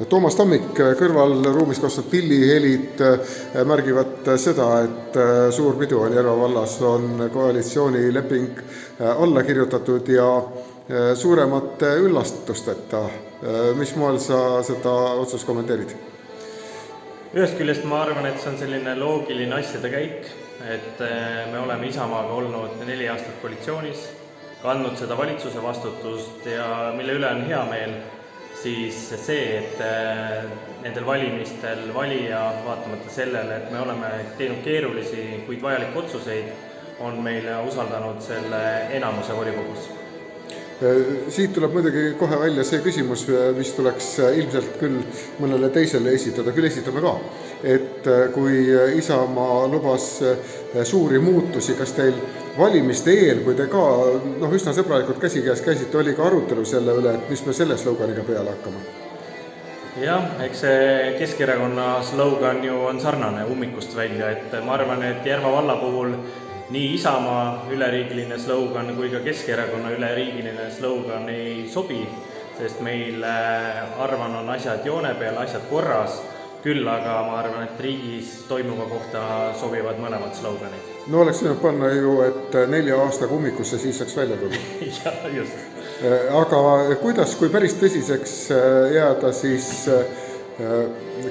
Toomas Tammik kõrvalruumis kostnud pillihelid märgivad seda, et suur pidu on Järva vallas, on koalitsioonileping alla kirjutatud ja suuremate üllatusteta. Mis moel sa seda otsust kommenteerid? Ühest küljest ma arvan, et see on selline loogiline asjade käik, et me oleme Isamaaga olnud 4 aastat koalitsioonis, kandnud seda valitsuse vastutust ja mille üle on hea meel, siis see, et nendel valimistel valija, vaatamata sellele, et me oleme teinud keerulisi, kuid vajalikke otsuseid, on meile usaldanud selle enamuse volikogus. Siit tuleb muidugi kohe välja see küsimus, mis tuleks ilmselt küll mõnele teisele esitada, küll esitame ka. Et kui Isamaa lubas suuri muutusi, kas teil valimiste eel, kui te ka üsna sõbralikult käsikäes käisite, oli ka arutelu selle üle, et mis me selle sloganiga peale hakkame? Jah, eks see Keskerakonna slogan ju on sarnane ummikust välja, et ma arvan, et Järva valla puhul nii Isamaa üleriigiline slogan kui ka Keskerakonna üleriigiline slogan ei sobi, sest meil arvan on asjad joone peal, asjad korras, küll aga ma arvan, et riigis toimuva kohta sobivad mõlemad sloganid. No oleks võinud panna ju, et 4 aastaga ummikusse siis saaks välja tulla. Jah, just. Aga kuidas, kui päris tõsiseks jääda, siis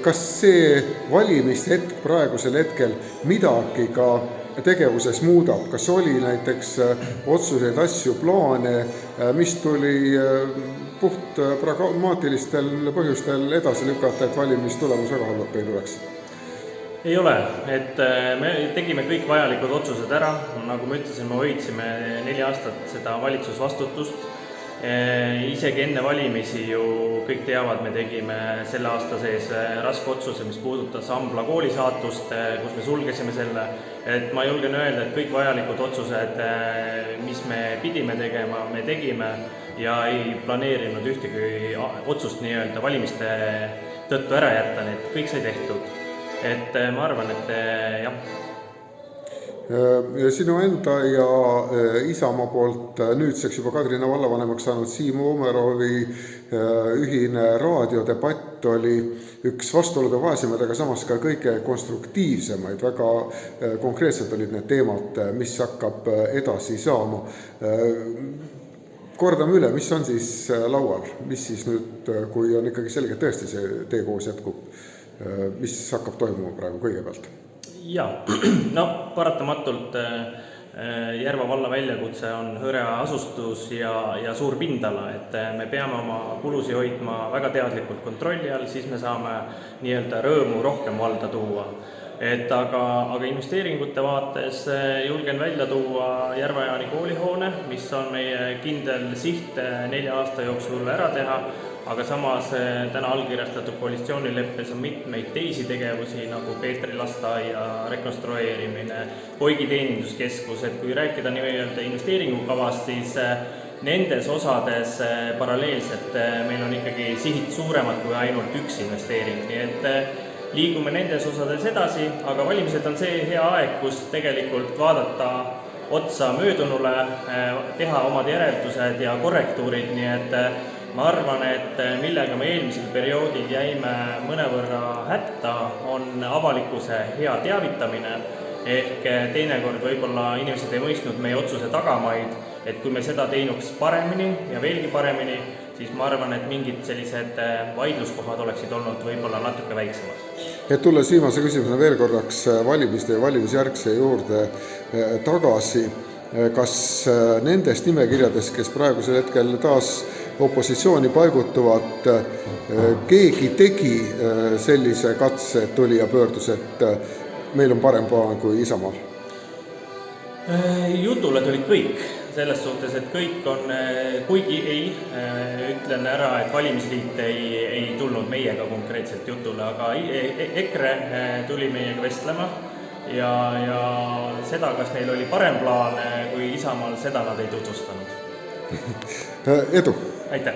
kas see valimiste hetk praegusel hetkel midagi ka tegevuses muudab? Kas oli näiteks otsuseid, asju, plaane, mis tuli puht pragmaatilistel põhjustel edasi lükata, et valimistulemus väga halvalt ei tuleks? Ei ole, et me tegime kõik vajalikud otsused ära, nagu ma ütlesin, me hoidsime 4 aastat seda valitsusvastutust. Isegi enne valimisi ju kõik teavad, me tegime selle aasta sees raske otsuse, mis puudutas Ambla kooli saatust, kus me sulgesime selle. Et ma julgen öelda, et kõik vajalikud otsused, mis me pidime tegema, me tegime ja ei planeerinud ühtegi otsust nii-öelda valimiste tõttu ära jätta, nii et kõik sai tehtud. Et ma arvan, et jah. Sinu enda ja Isamaa poolt nüüdseks juba Kadrina vallavanemaks saanud Siim Omerovi ühine raadiodebatt oli üks vastuolude vaesemaid, aga samas ka kõige konstruktiivsemaid. Väga konkreetselt olid need teemad, mis hakkab edasi saama. Kordame üle, mis on siis laual? Mis siis nüüd, kui on ikkagi selge, tõesti see tee koos jätkub, mis hakkab toimuma praegu kõigepealt? Jaa, paratamatult Järva valla väljakutse on hõre asustus ja suur pindala, et me peame oma kulusi hoidma väga teadlikult kontrolli all, siis me saame nii-öelda rõõmu rohkem valda tuua. Aga investeeringute vaates julgen välja tuua Järva-Jaani koolihoone, mis on meie kindel siht 4 aasta jooksul ära teha, aga samas täna allkirjastatud koalitsioonileppes on mitmeid teisi tegevusi, nagu Peetri lasteaia rekonstrueerimine, Koigi teeninduskeskus, et kui rääkida nii-öelda investeeringukavast, siis nendes osades paralleelselt meil on ikkagi sihid suuremad kui ainult üks investeering, nii et liigume nendes osades edasi, aga valimised on see hea aeg, kus tegelikult vaadata otsa möödunule, teha omad järeldused ja korrektuurid, nii et ma arvan, et millega me eelmisel perioodil jäime mõnevõrra hätta, on avalikkuse hea teavitamine, ehk teinekord võib-olla inimesed ei mõistnud meie otsuse tagamaid, et kui me seda teinuks paremini ja veelgi paremini, siis ma arvan, et mingid sellised vaidluskohad oleksid olnud võib-olla natuke väiksemad. Et tulles viimase küsimusena veel korraks valimiste ja valimisjärgse juurde tagasi, kas nendest nimekirjades, kes praegusel hetkel taas opositsiooni paigutuvad, keegi tegi sellise katse, et tuli ja pöördus, et meil on parem plaan kui Isamaal? Jutule tulid kõik, selles suhtes, et kõik on, kuigi ütlen ära, et valimisliit ei tulnud meiega konkreetselt jutule, aga EKRE tuli meiega vestlema ja seda, kas neil oli parem plaan kui Isamaal, seda nad ei tutvustanud. Edu! Aitäh!